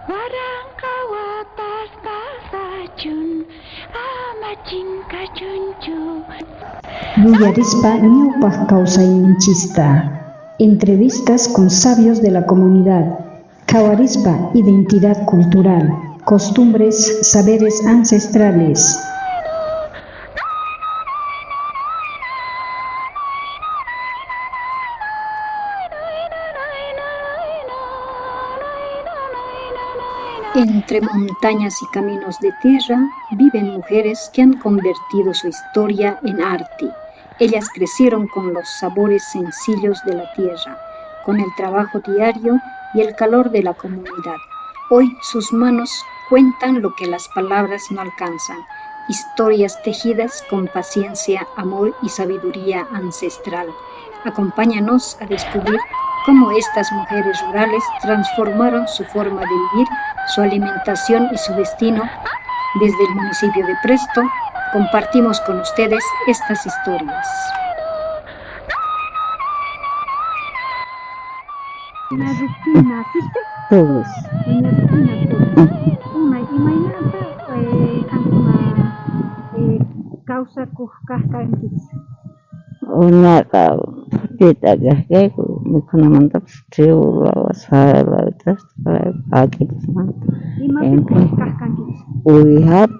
Warang kawatas kasajun amacing kacuncu. Villarispa ñawpaq kawsayninchista. Entrevistas con sabios de la comunidad. Kawarispa identidad cultural, costumbres, saberes ancestrales. Entre montañas y caminos de tierra viven mujeres que han convertido su historia en arte. Ellas crecieron con los sabores sencillos de la tierra, con el trabajo diario y el calor de la comunidad. Hoy sus manos cuentan lo que las palabras no alcanzan, historias tejidas con paciencia, amor y sabiduría ancestral. Acompáñanos a descubrir cómo estas mujeres rurales transformaron su forma de vivir, su alimentación y su destino. Desde el municipio de Presto, compartimos con ustedes estas historias. Todos. Una kita que me conamanta tribu sala tas aquí we have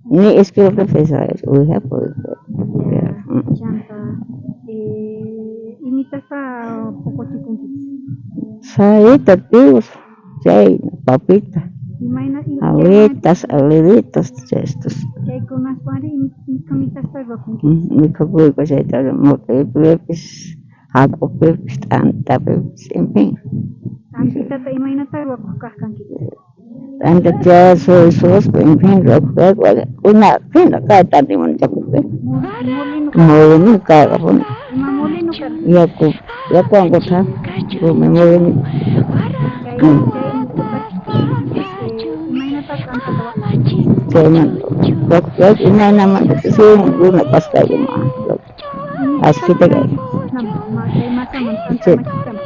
ni es que lo que pesa es we have saya tertius saya papita abuelitas abuelitos estos mi capoy que se está mote pepes ako pepes tanta pepes en fin tanta ya soy sos en fin una pena cada tanto me chacupe molino cada pon ya cuando está me molino Dok ina naman kasi yung pasta yung asli tagay.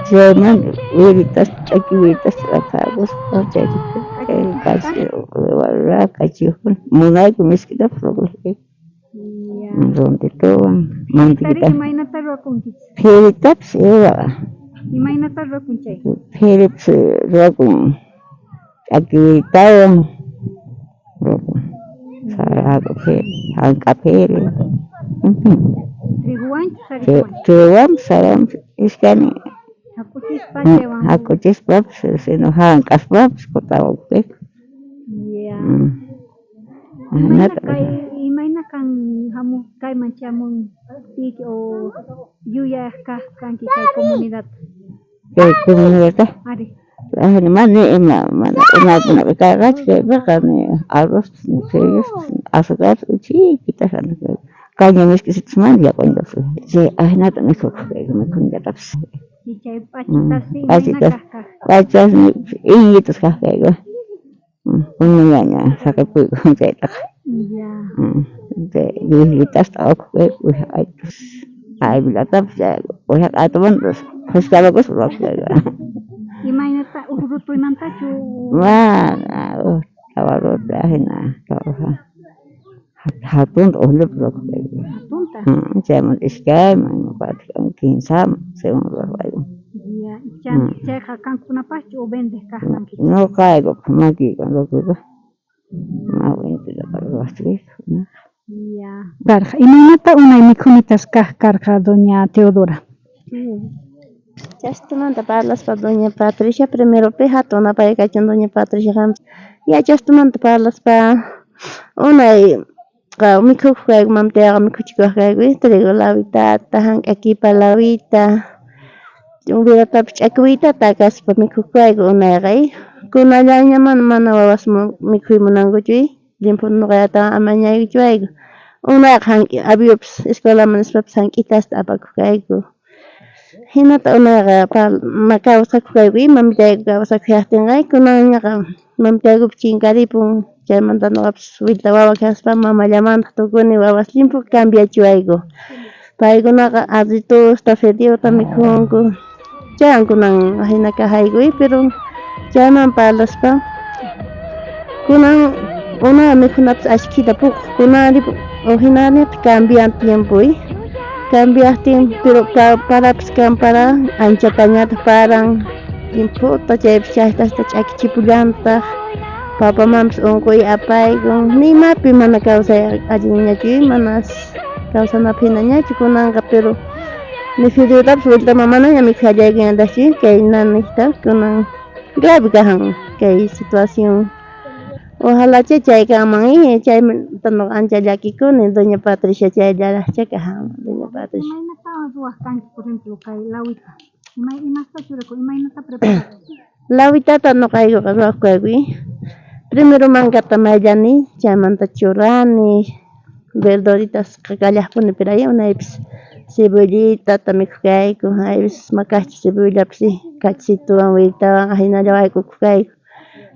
Zaman wiritas wiritas rakabos project kasi wala kasi muna kumis kita problem. Donde todo mantika. Philips era. Philips rakun actividad Sarado que alcapere. Tribuan saram iskani. Aku cisbab seno hang kasbab kota oke. Imagina kan hamu kai macam tik o yuya kan kita komunitas. Komunitas. Ada. Mana una carrach que vergan arroz serios azúcar uchi kita sana kanya mis que se man ya cuando se ahna tan eso que me con ya taps pachitas ini tus café punyanya sakai pu cetak de yulitas tau que ay bilatap ya oyak atuan terus kalau gue suruh Imagina urut tuiman tacu. Mana, kalau dah na, kalau hatun oleh blok lagi. Zaman iskai, mana pada kinsam, semua berlalu. Iya, jangan cek kan kuna pacu obende kah kan. No kai kok mati kan lo tu. Mau ini tidak berlaku. Iya. Karja, imagina ta una mikunitas kah karja doña Teodora. Ya estuman parlas para doña Patricia primero pejatona para que doña Patricia ya estuman parlas para una mi cuca mamtea mi cuchico juego traigo la vida tahan aquí para la vida hubiera tapich acuita takas para mi cuca una rey con la llaman mana was mi cuimunango chui limpo no gata amanya chui una hanki abiups escuela manes paps hankitas abakuka Hinata una pa makausa kuwi mamtega sa kyatengai kunanya ka mamtega chingari pun German no wita wawa kaspa mama llaman tukuni wawas limpo cambia chuaigo paigo na azito sta fedio tamikungu jangu nang hina ka haigui pero German palas pa Kunan una mikhunapis ashkita puq kunari originalmente cambian tiempo cambiaste pero parapis para anchatañata paran tiempo chaypis chaytasta ch'akichipullanta papa mamas unquy apaygun nimapi mana kawsay allinñachu manas kawsanapi hinañachu kunanqa pero nifidutapas vueltama manaña mikhayaykunñatachu kay nanita kunan grave kajan kay situación. Ojalá chaykaman chaymanta ancha llakikuni doña Patricia chayllaraqcha kajan doña Patricia. Imaynata ruwasqanki por ejemplo kay lawita imasta churako imaynata preparas? Lawitata nuqaykuqa ruwaqkaykuy primero mankata mayllani chaymanta churani verduritas qallaqpuni pero unaypis cebollitata mikhukayku aypis makachish cebollapish cachituwan wirtawan ahinalla wayk'ukukayku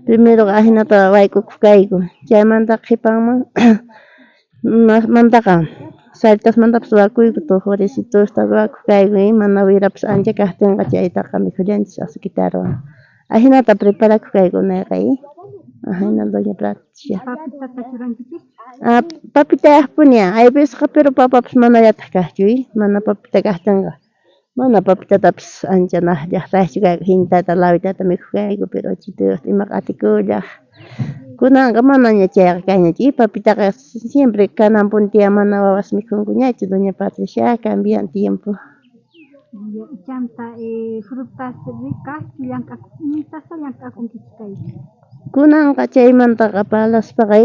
primero ahinata wayk'ukukayku chaymanta qhipanman mantaqa saltasmantapas ruwakuyku tojoresitosta ruwakukayku mana wirapas ancha kaqtinqa chaytaqa mikhullanchik asukitarwan ahinata preparakukayku nirqa ahina doña Patricia. Papitata churankichis? Papita yaqpuña aypishqa pero papapas mana yataq kaqchu mana papita kaqtinqa mana papitatapis ancha llaqtachu kayku hintata lawitata mikhukayku pero chaytiyuqta imaqa atikullaq kunanqa manaña chayqa kayñachu papitaqa siempre kanan puntiqa mana wawas mikhunkuñachu doña Patricia cambian tiempo. Chanta frutas ricas imitasta llank'akunkichis kay? Kunanqa chaymantaqa palaspaqa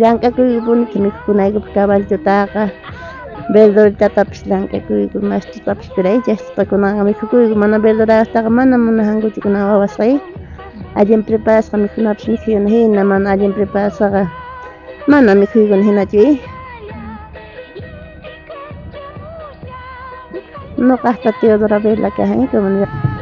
llank'akuykuniki mikhukunaykupi caballitotaqa verduritatapish llank'akuyku mastitapish pero chayta kunanqa mikhukuyku mana verdurataqa mana munajankuchu kunan wawasqa allin preparasqa mikhunapish mikhuyuna hina mana allin preparasqa mana mikhuykuna hinachu nuqaqta Teodora Vela kajan comunidad.